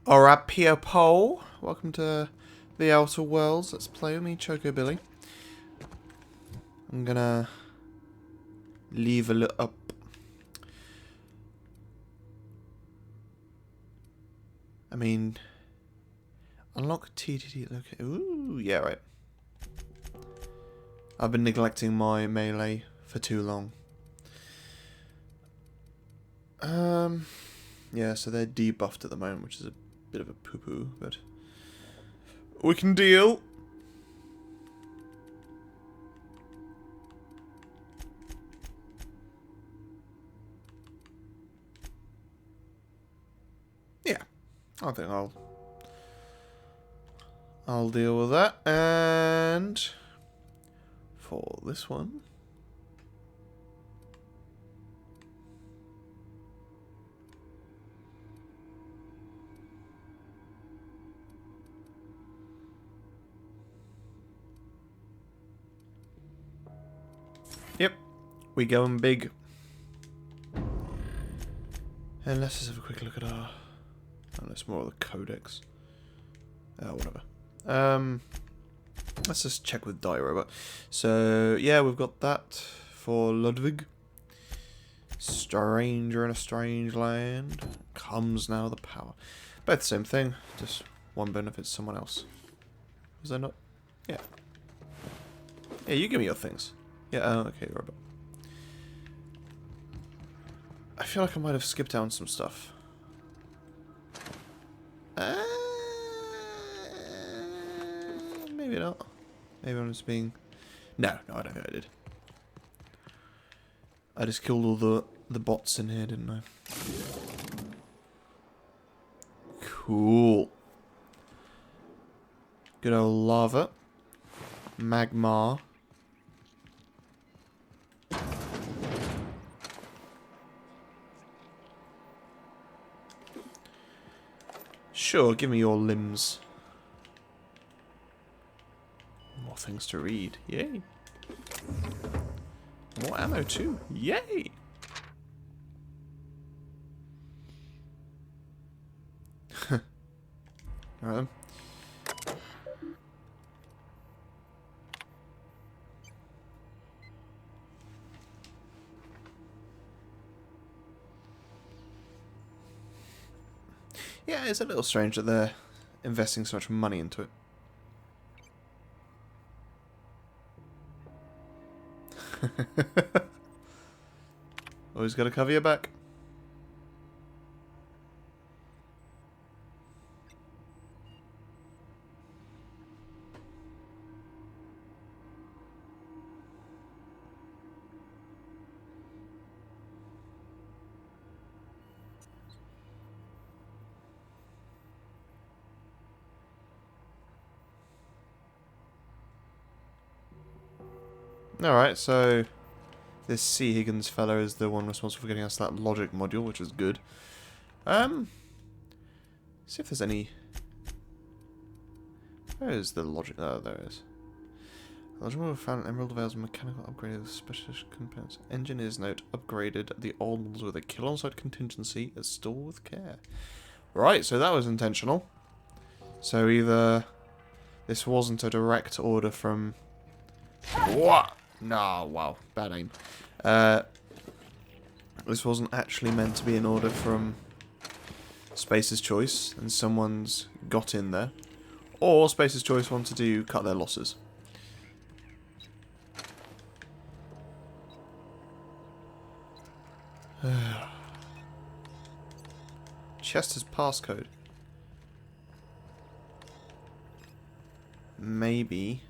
Alright, people. Welcome to the Outer Worlds. Let's play with me, Choco Billy. I'm gonna level it up. I mean, unlock TTT. Okay. Ooh, yeah, right. I've been neglecting my melee for too long. Yeah, so they're debuffed at the moment, which is a bit of a poo-poo, but we can deal. Yeah, I think I'll deal with that. And for this one, yep, we going big. And let's just have a quick look at our... Oh, that's more of the codex. Whatever. Let's just check with Die Robot. So, yeah, we've got that for Ludwig. Stranger in a strange land. Comes now the power. Both the same thing, just one benefits someone else. Was that not? Yeah. Yeah, you give me your things. Yeah, okay, Robot. I feel like I might have skipped down some stuff. Maybe not. Maybe I'm just being... No, I don't think I did. I just killed all the bots in here, didn't I? Cool. Good old lava. Magma. Sure, give me your limbs. More things to read. Yay. More ammo too. Yay. Alright then. Yeah, it's a little strange that they're investing so much money into it. Always got to cover your back. Alright, so this C. Higgins fellow is the one responsible for getting us that logic module, which is good. See if there's any... Where is the logic? Oh, there it is. The logic module found Emerald Vale's mechanical upgrade with specialist components. Engineers note upgraded the old models with a kill on-site contingency installed with care. Right, so that was intentional. So either this wasn't a direct order from... What? No, wow, bad aim. This wasn't actually meant to be an order from Space's Choice, and someone's got in there. Or Space's Choice wanted to cut their losses. Chester's passcode. Maybe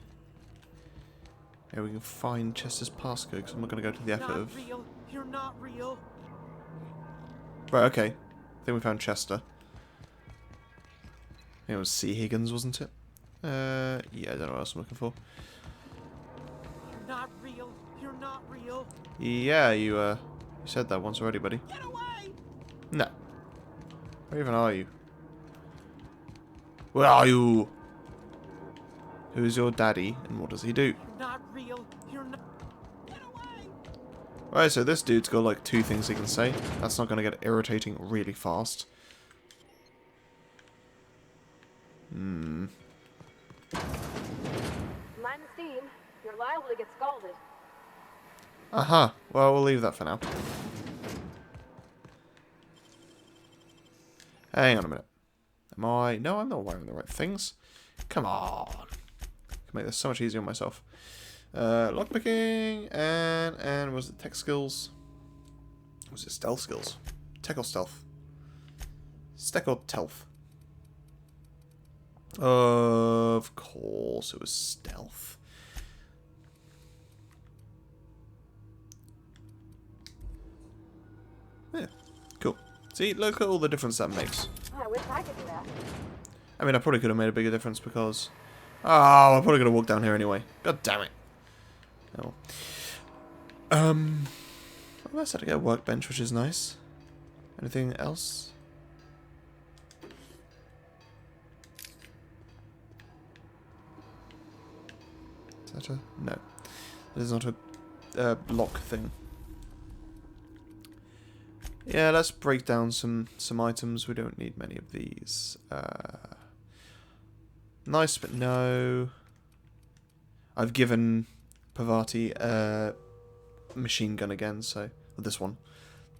we can find Chester's passcode, because I'm not going to go to the effort of... Real. You're not real. Right, okay. I think we found Chester. I think it was C. Higgins, wasn't it? Yeah, I don't know what else I'm looking for. You're not real. You're not real. Yeah, you said that once already, buddy. Get away! No. Where even are you? Where are you? Who's your daddy, and what does he do? You're not real. You're not... Get away! Right, so this dude's got like 2 things he can say. That's not going to get irritating really fast. Hmm. Mind the steam. You're liable to get scalded. Aha. Well, we'll leave that for now. Hang on a minute. Am I... No, I'm not wearing the right things. Come on. I can make this so much easier on myself. Lockpicking and was it tech skills? Was it stealth skills? Tech or stealth? Stealth or telf? Of course it was stealth. Yeah, cool. See, look at all the difference that makes. Oh, I wish I could do that. I mean, I probably could have made a bigger difference because... Oh, I'm probably going to walk down here anyway. God damn it. Oh. Well, I said to get a workbench, which is nice. Anything else? Is that a... No. That is not a block thing. Yeah, let's break down some items. We don't need many of these. Nice, but no. I've given Pavati a machine gun again, so... This one.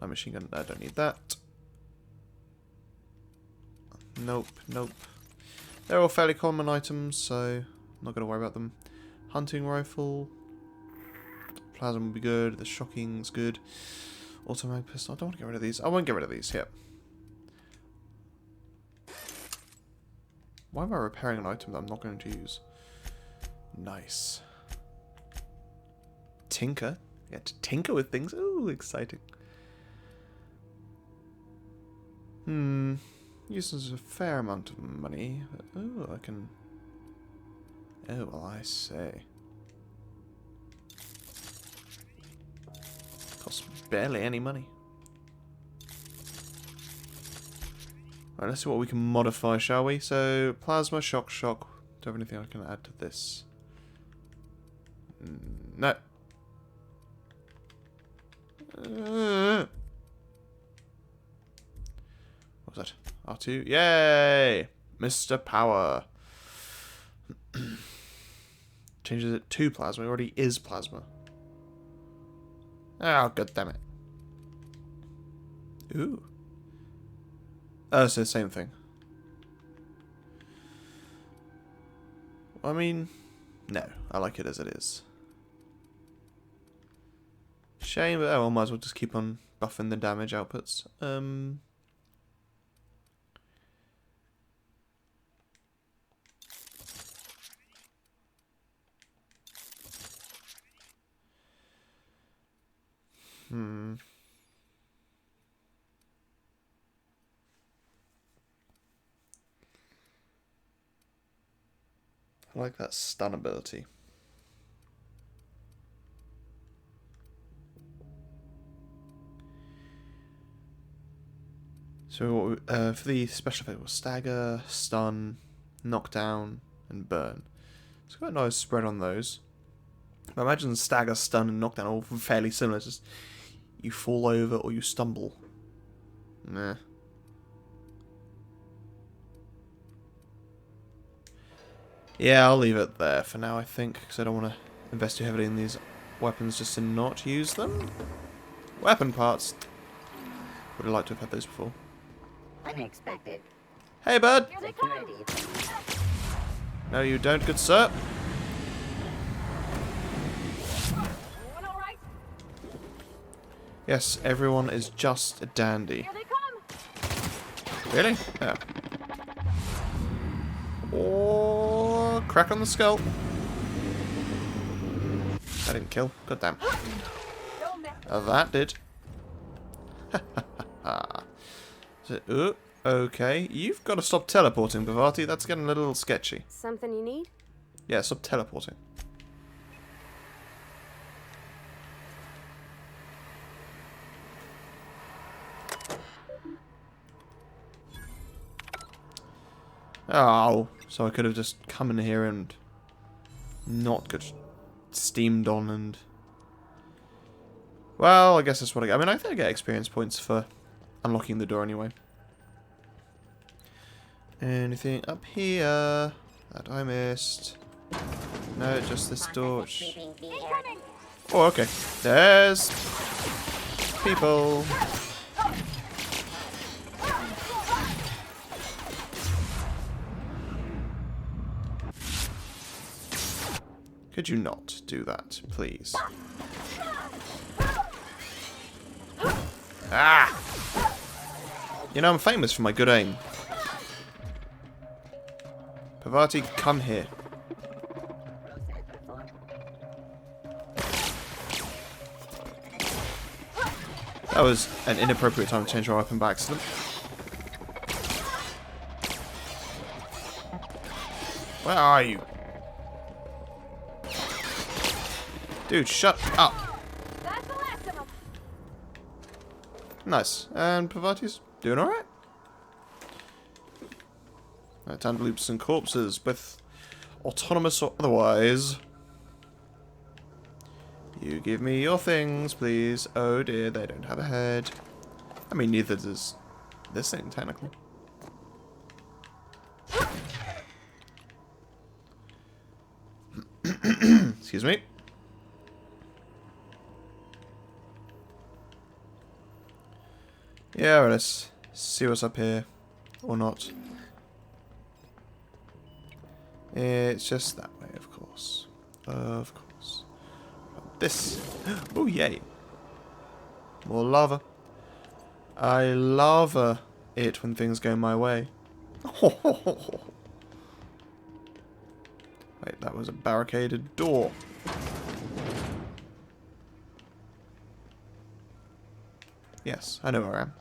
A machine gun. I don't need that. Nope, nope. They're all fairly common items, so I'm not going to worry about them. Hunting rifle. Plasma will be good. The shocking's good. Automatic pistol. I don't want to get rid of these. I won't get rid of these. Yep. Why am I repairing an item that I'm not going to use? Nice. Tinker. You get to tinker with things. Ooh, exciting. Uses a fair amount of money. Oh, I can... Oh, well, I say. Costs barely any money. Right, let's see what we can modify, shall we? So, plasma, shock. Do I have anything I can add to this? No. What was that? R2? Yay! Mr. Power. Changes it to plasma. It already is plasma. Oh, god damn it. Ooh. Oh, it's the same thing. I mean, no. I like it as it is. Shame, but oh, I might as well just keep on buffing the damage outputs. I like that stun ability. So for the special effect, we'll stagger, stun, knockdown, and burn. It's quite a nice spread on those. I imagine stagger, stun, and knockdown are all fairly similar. It's just you fall over or you stumble. Nah. Yeah, I'll leave it there for now, I think, because I don't want to invest too heavily in these weapons just to not use them. Weapon parts. Would have liked to have had those before. Unexpected. Hey, bud! Here they come. No, you don't, good sir. Everyone all right? Yes, everyone is just a dandy. Here they come. Really? Yeah. Oh, crack on the skull. That didn't kill. God damn. Don't mess. That did. So, okay. You've got to stop teleporting, Bhavati. That's getting a little sketchy. Something you need? Yeah, stop teleporting. Oh, so I could have just come in here and not got steamed on and... Well, I guess that's what I get. I mean, I think I get experience points for unlocking the door anyway. Anything up here that I missed? No, just this door. Incoming! Oh, okay. There's people. Could you not do that, please? Ah! You know, I'm famous for my good aim. Pavati, come here. That was an inappropriate time to change my weapon by accident. Where are you? Dude, shut up. That's the last of them. Nice. And Pavati's doing alright. Right, time to loop some corpses with autonomous or otherwise. You give me your things, please. Oh dear, they don't have a head. I mean, neither does this thing, technically. Excuse me. Yeah, let's see what's up here. Or not. It's just that way, of course. Of course. This. Oh, yay. More lava. I lava it when things go my way. Wait, that was a barricaded door. Yes, I know where I am.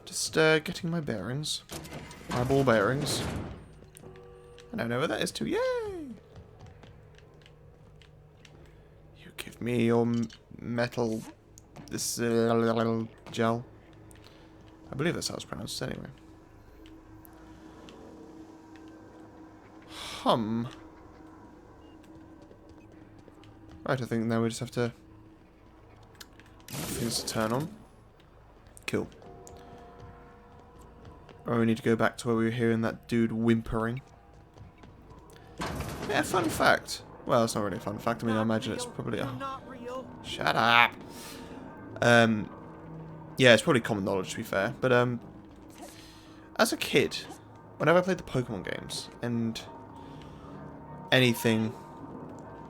Just getting my bearings. My ball bearings. And I know where that is too. Yay! You give me your metal... This gel. I believe that's how it's pronounced anyway. Right, I think now we just have to... Things to turn on. Cool. Or we need to go back to where we were hearing that dude whimpering. Yeah, fun fact. Well, it's not really a fun fact. I mean, I imagine it's probably... You're not real. Shut up! Yeah, it's probably common knowledge to be fair. But, as a kid, whenever I played the Pokemon games, and anything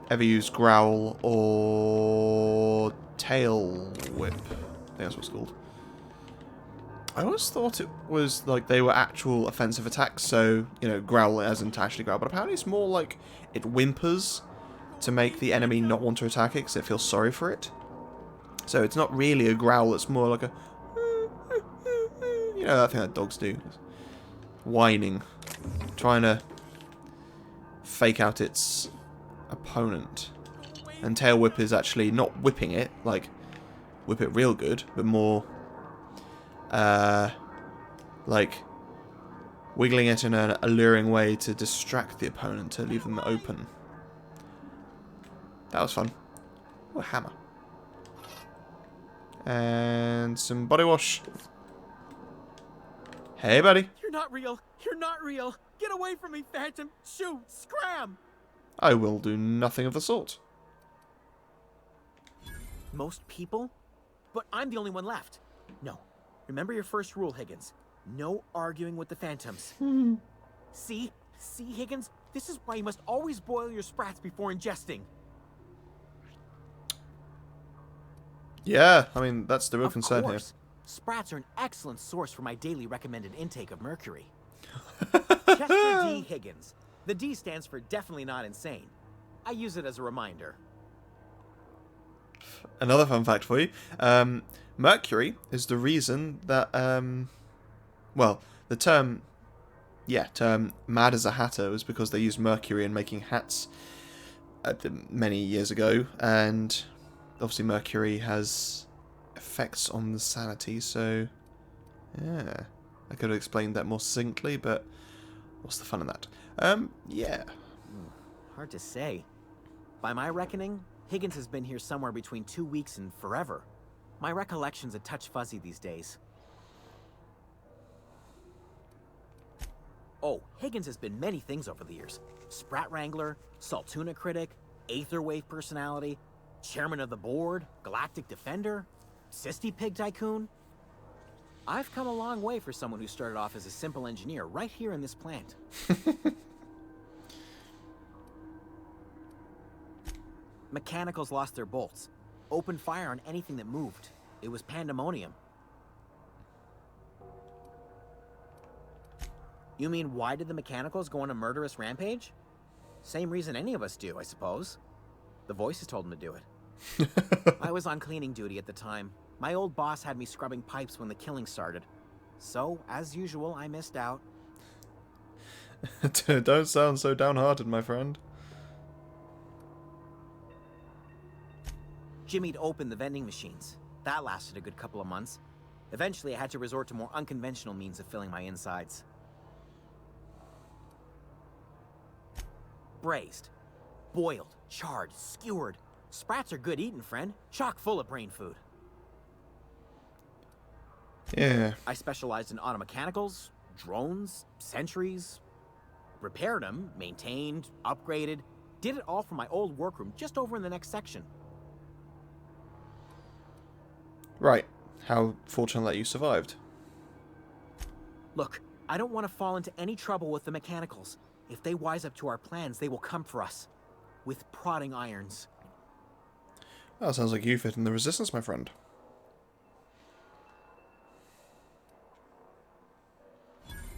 ever used Growl or Tail Whip, I think that's what it's called. I always thought it was like they were actual offensive attacks, so, you know, Growl as in to actually growl, but apparently it's more like it whimpers to make the enemy not want to attack it because it feels sorry for it. So it's not really a growl, it's more like a... You know, that thing that dogs do. Whining. Trying to fake out its opponent. And Tail Whip is actually not whipping it, like, whip it real good, but more... like wiggling it in an alluring way to distract the opponent, to leave them open. That was fun. Oh, a hammer. And some body wash. Hey, buddy. You're not real. You're not real. Get away from me, Phantom. Shoot. Scram. I will do nothing of the sort. Most people? But I'm the only one left. No. Remember your first rule, Higgins. No arguing with the Phantoms. See? See, Higgins? This is why you must always boil your sprats before ingesting. Yeah, I mean, that's the real concern here. Of course. Sprats are an excellent source for my daily recommended intake of mercury. Chester D. Higgins. The D stands for definitely not insane. I use it as a reminder. Another fun fact for you. Mercury is the reason that, well, the term Mad as a Hatter was because they used mercury in making hats many years ago, and obviously mercury has effects on the sanity, so yeah, I could have explained that more succinctly, but what's the fun in that? Yeah. Hard to say. By my reckoning, Higgins has been here somewhere between 2 weeks and forever. My recollection's a touch fuzzy these days. Oh, Higgins has been many things over the years. Sprat Wrangler, Saltuna critic, Aetherwave personality, chairman of the board, galactic defender, Sisty Pig tycoon. I've come a long way for someone who started off as a simple engineer right here in this plant. Mechanicals lost their bolts. Opened fire on anything that moved. It was pandemonium. You mean, why did the Mechanicals go on a murderous rampage? Same reason any of us do, I suppose. The voices told them to do it. I was on cleaning duty at the time. My old boss had me scrubbing pipes when the killing started. So, as usual, I missed out. Don't sound so downhearted, my friend. Jimmy'd opened the vending machines. That lasted a good couple of months. Eventually, I had to resort to more unconventional means of filling my insides. Braised, boiled, charred, skewered. Sprats are good eating, friend. Chock full of brain food. Yeah. I specialized in automechanicals, drones, sentries. Repaired them, maintained, upgraded. Did it all from my old workroom just over in the next section. Right. How fortunate that you survived. Look, I don't want to fall into any trouble with the Mechanicals. If they wise up to our plans, they will come for us. With prodding irons. That sounds like you fit in the resistance, my friend.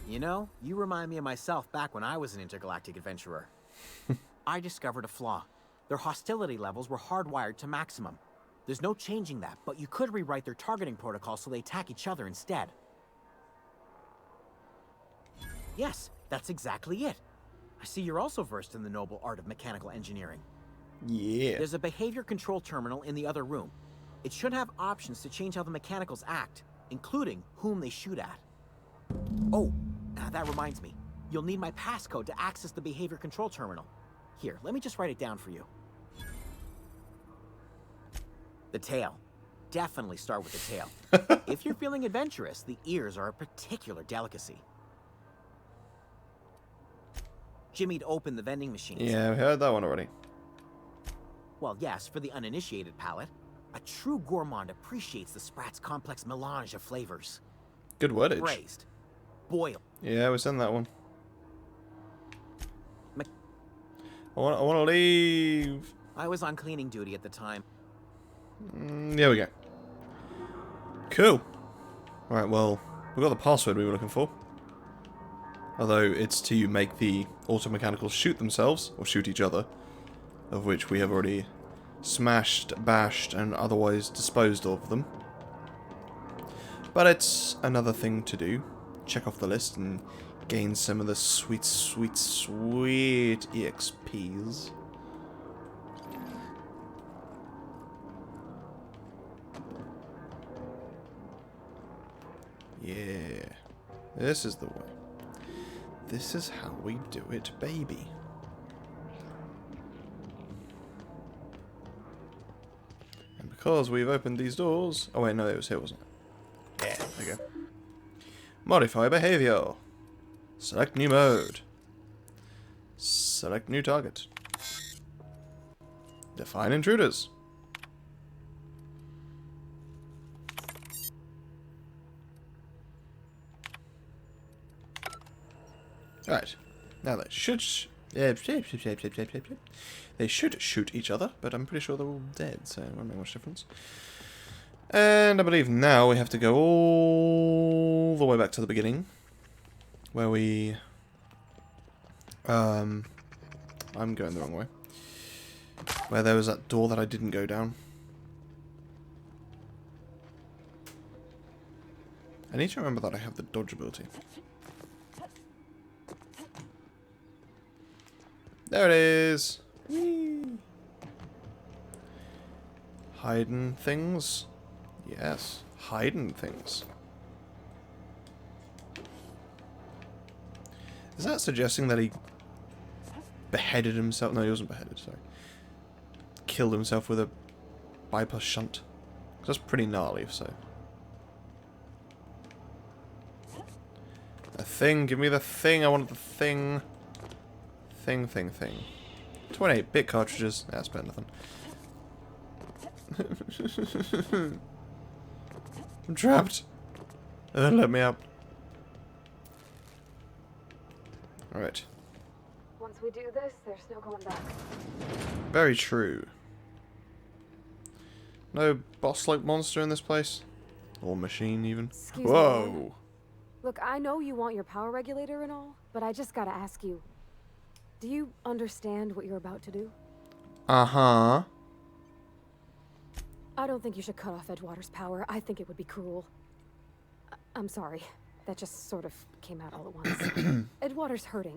You know, you remind me of myself back when I was an intergalactic adventurer. I discovered a flaw. Their hostility levels were hardwired to maximum. There's no changing that, but you could rewrite their targeting protocol so they attack each other instead. Yes, that's exactly it. I see you're also versed in the noble art of mechanical engineering. Yeah. There's a behavior control terminal in the other room. It should have options to change how the mechanicals act, including whom they shoot at. Oh, that reminds me. You'll need my passcode to access the behavior control terminal. Here, let me just write it down for you. The tail. Definitely start with the tail. If you're feeling adventurous, the ears are a particular delicacy. Jimmy'd opened the vending machines. Yeah, we heard that one already. Well, yes, for the uninitiated palate. A true gourmand appreciates the Sprat's complex melange of flavors. Good wordage. Braised. Boiled. Yeah, we send that one. I want to leave. I was on cleaning duty at the time. There we go. Cool. Right, well, we got the password we were looking for. Although it's to make the automechanicals shoot themselves, or shoot each other, of which we have already smashed, bashed, and otherwise disposed of them. But it's another thing to do. Check off the list and gain some of the sweet, sweet, sweet EXPs. Yeah. This is the way. This is how we do it, baby. And because we've opened these doors... Oh wait, no, it was here, wasn't it? Yeah, there you go. Modify behavior. Select new mode. Select new target. Define intruders. Right. Now they should... They should shoot each other, but I'm pretty sure they're all dead, so it won't make much difference. And I believe now we have to go all the way back to the beginning, where we... I'm going the wrong way. Where there was that door that I didn't go down. I need to remember that I have the dodge ability. There it is! Whee! Hiding things? Yes, hiding things. Is that suggesting that he beheaded himself? No, he wasn't beheaded, sorry. Killed himself with a bypass shunt. That's pretty gnarly, so. I thing. Give me the thing. I want the thing. Thing. 28-bit cartridges. That's better than nothing. I'm trapped. Let me out. Alright. Once we do this, there's no going back. Very true. No boss-like monster in this place? Or machine, even? Excuse Whoa! me. Look, I know you want your power regulator and all, but I just gotta ask you. Do you understand what you're about to do? Uh-huh. I don't think you should cut off Edgewater's power. I think it would be cruel. I'm sorry. That just sort of came out all at once. Edgewater's hurting.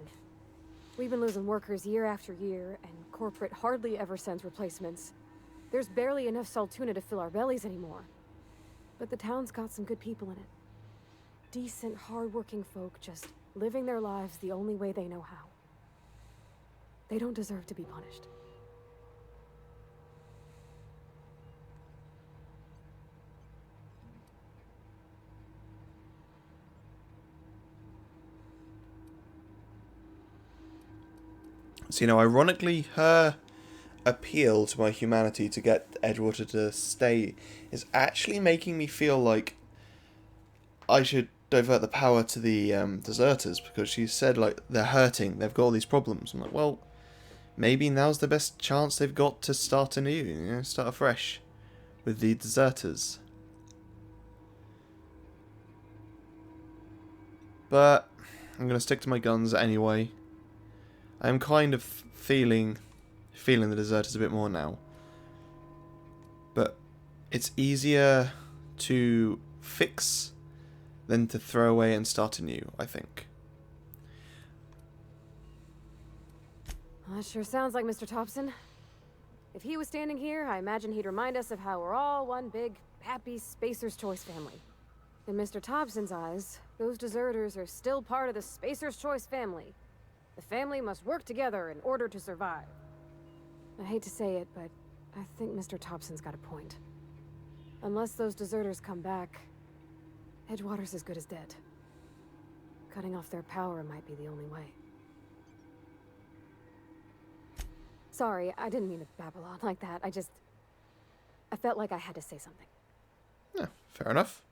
We've been losing workers year after year, and corporate hardly ever sends replacements. There's barely enough Saltuna to fill our bellies anymore. But the town's got some good people in it. Decent, hard-working folk just living their lives the only way they know how. They don't deserve to be punished. So, you know, ironically, her appeal to my humanity to get Edgewater to stay is actually making me feel like I should divert the power to the deserters, because she said, like, they're hurting, they've got all these problems. I'm like, well, maybe now's the best chance they've got to start anew, you know, start afresh with the deserters. But I'm going to stick to my guns anyway. I'm kind of feeling the deserters a bit more now. But it's easier to fix than to throw away and start anew, I think. Well, that sure sounds like Mr. Thompson. If he was standing here, I imagine he'd remind us of how we're all one big, happy Spacer's Choice family. In Mr. Thompson's eyes, those deserters are still part of the Spacer's Choice family. The family must work together in order to survive. I hate to say it, but I think Mr. Thompson's got a point. Unless those deserters come back, Edgewater's as good as dead. Cutting off their power might be the only way. Sorry, I didn't mean to babble on like that. I felt like I had to say something. Yeah, fair enough.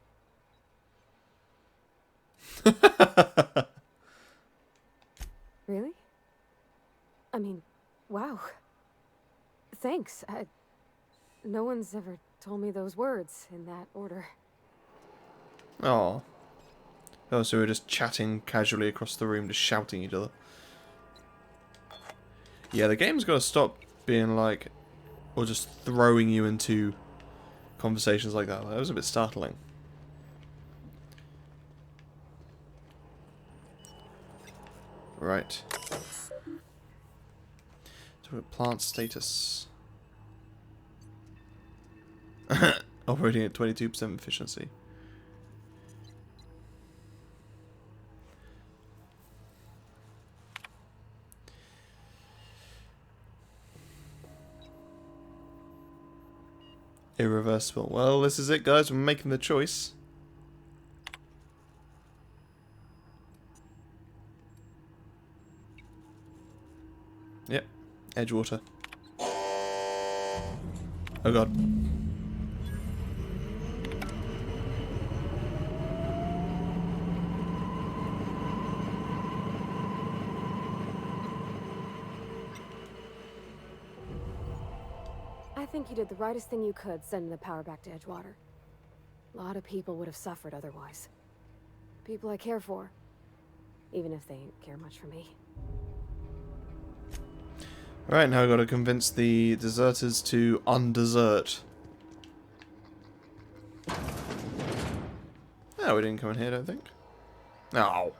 Really? I mean, wow. Thanks. No one's ever told me those words in that order. Oh. Oh, so we're just chatting casually across the room, just shouting at each other. Yeah, the game's got to stop being like, or just throwing you into conversations like that. That was a bit startling. Right. So plant status. Operating at 22% efficiency. Irreversible. Well, this is it, guys. We're making the choice. Yep. Edgewater. Oh god. I think you did the rightest thing you could sending the power back to Edgewater. A lot of people would have suffered otherwise. People I care for. Even if they ain't care much for me. Right, now I've got to convince the deserters to undesert. No, we didn't come in here, I don't think. No.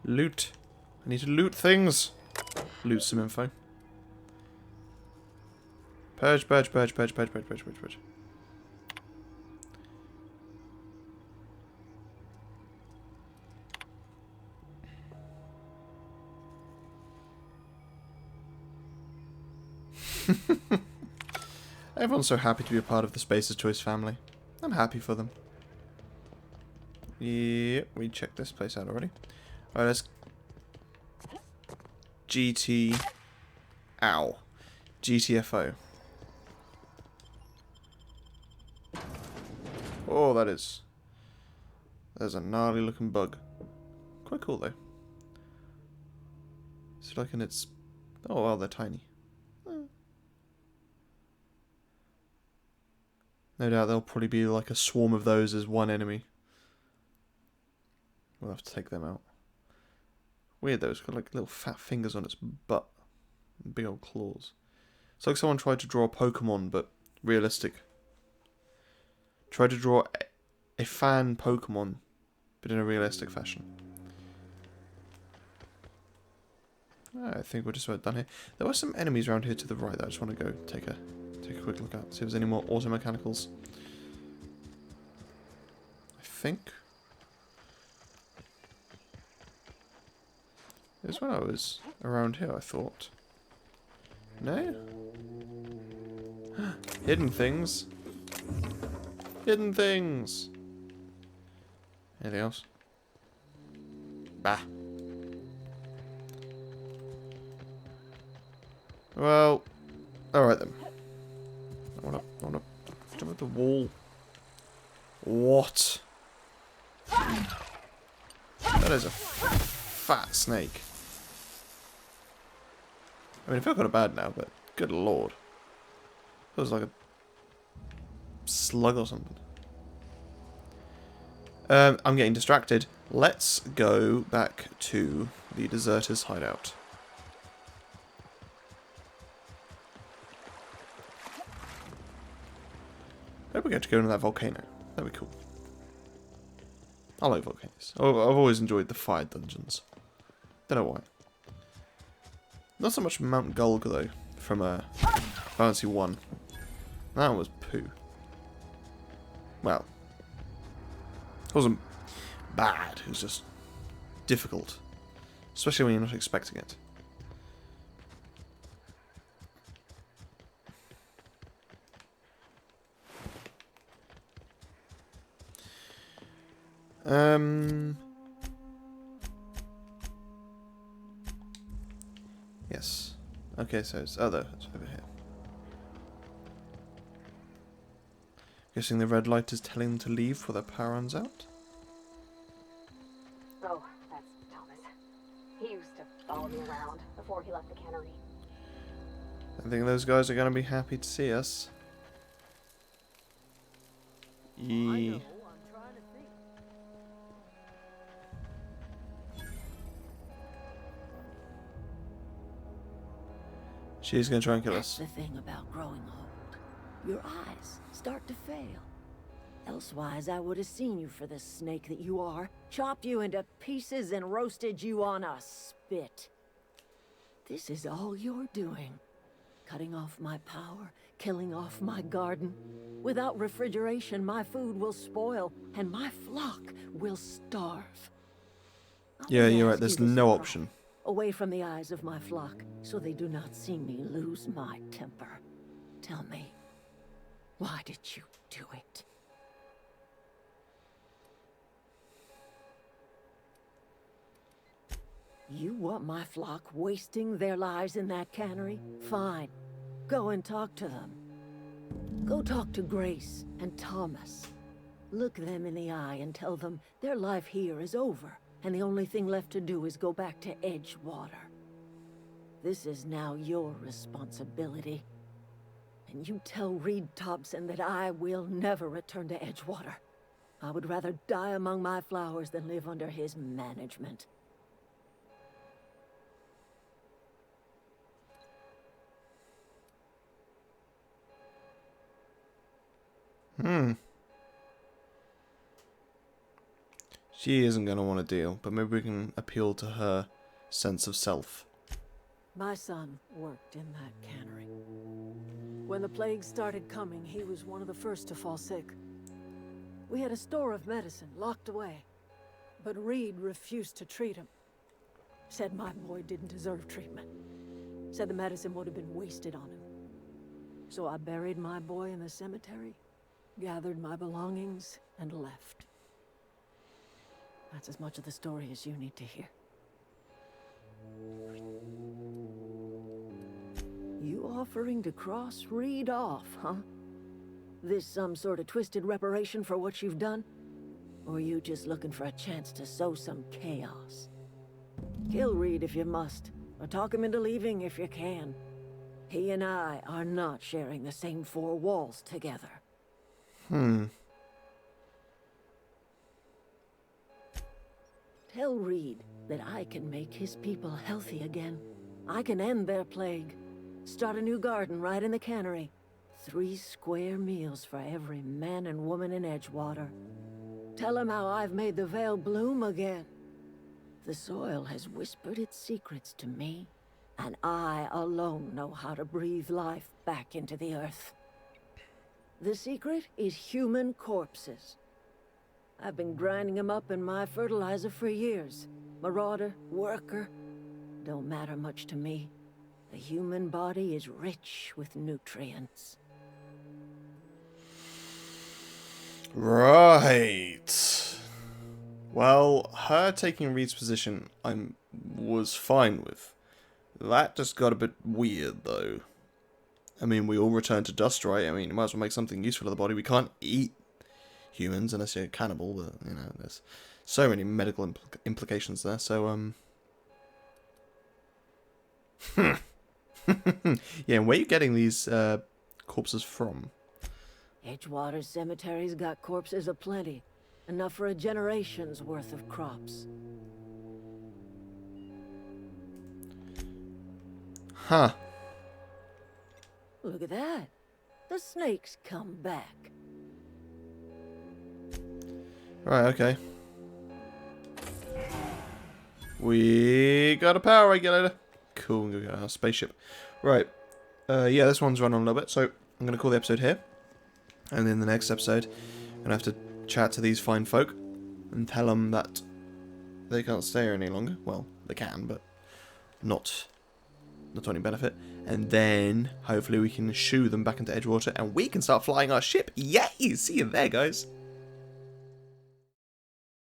Loot. I need to loot things. Loot some info. Purge, purge, purge, purge, purge, purge, purge, purge, purge. Everyone's so happy to be a part of the Spacer's Choice family. I'm happy for them. Yeah, we checked this place out already. Alright, let's... GT... Ow. GTFO. Oh, that is... There's a gnarly looking bug. Quite cool though. It's like in its... Oh well, they're tiny. No doubt there'll probably be like a swarm of those as one enemy. We'll have to take them out. Weird though, it's got like little fat fingers on its butt. And big old claws. It's like someone tried to draw a Pokemon, but realistic. Tried to draw a fan Pokemon, but in a realistic fashion. I think we're just about done here. There were some enemies around here to the right that I just want to go take a quick look at. See if there's any more auto mechanicals. I think there's when I was around here, I thought. No? Hidden things. Hidden things. Anything else? Bah. Well, alright then. I wanna jump at the wall. What? That is a fat snake. I mean, I feel kind of bad now, but good lord. It was like a slug or something. I'm getting distracted. Let's go back to the deserters' hideout. I hope we get to go into that volcano. That'd be cool. I like volcanoes. I've always enjoyed the fire dungeons. Don't know why. Not so much Mount Gulg though, from Fantasy 1. That was poo. Well, it wasn't bad, it was just difficult. Especially when you're not expecting it. Yes. Okay, so it's it's over here. Guessing the red light is telling them to leave before their power runs out? Oh, that's Thomas. He used to follow me around before he left the cannery. I think those guys are going to be happy to see us. Yeah. She's going to try and kill us. That's the thing about growing old. Your eyes start to fail. Elsewise, I would have seen you for the snake that you are, chopped you into pieces and roasted you on a spit. This is all you're doing. Cutting off my power, killing off my garden. Without refrigeration, my food will spoil, and my flock will starve. Yeah, you're right, there's no option. Away from the eyes of my flock, so they do not see me lose my temper. Tell me, why did you do it? You want my flock wasting their lives in that cannery? Fine. Go and talk to them. Go talk to Grace and Thomas. Look them in the eye and tell them their life here is over, and the only thing left to do is go back to Edgewater. This is now your responsibility. And you tell Reed Thompson that I will never return to Edgewater. I would rather die among my flowers than live under his management. She isn't going to want to deal, but maybe we can appeal to her sense of self. My son worked in that cannery. When the plague started coming, he was one of the first to fall sick. We had a store of medicine locked away, but Reed refused to treat him. Said my boy didn't deserve treatment. Said the medicine would have been wasted on him. So I buried my boy in the cemetery, gathered my belongings, and left. That's as much of the story as you need to hear. You offering to cross Reed off, huh? This some sort of twisted reparation for what you've done? Or you just looking for a chance to sow some chaos? Kill Reed if you must, or talk him into leaving if you can. He and I are not sharing the same four walls together. Tell Reed that I can make his people healthy again. I can end their plague. Start a new garden right in the cannery. 3 square meals for every man and woman in Edgewater. Tell him how I've made the Vale bloom again. The soil has whispered its secrets to me, and I alone know how to breathe life back into the earth. The secret is human corpses. I've been grinding them up in my fertilizer for years. Marauder, worker, don't matter much to me. The human body is rich with nutrients. Right. Well, her taking Reed's position was fine with. That just got a bit weird, though. I mean, we all return to dust, right? I mean, you might as well make something useful of the body. We can't eat humans unless you're a cannibal, but, you know, there's so many medical implications there, so, yeah, and where are you getting these, corpses from? Edgewater Cemetery's got corpses aplenty. Enough for a generation's worth of crops. Huh. Look at that. The snakes come back. Right, okay. We got a power regulator. Cool, we got our spaceship. Right. Yeah, this one's run on a little bit, so I'm going to call the episode here. And in the next episode, I'm going to have to chat to these fine folk and tell them that they can't stay here any longer. Well, they can, but not to any benefit. And then, hopefully we can shoo them back into Edgewater and we can start flying our ship. Yay! See you there, guys.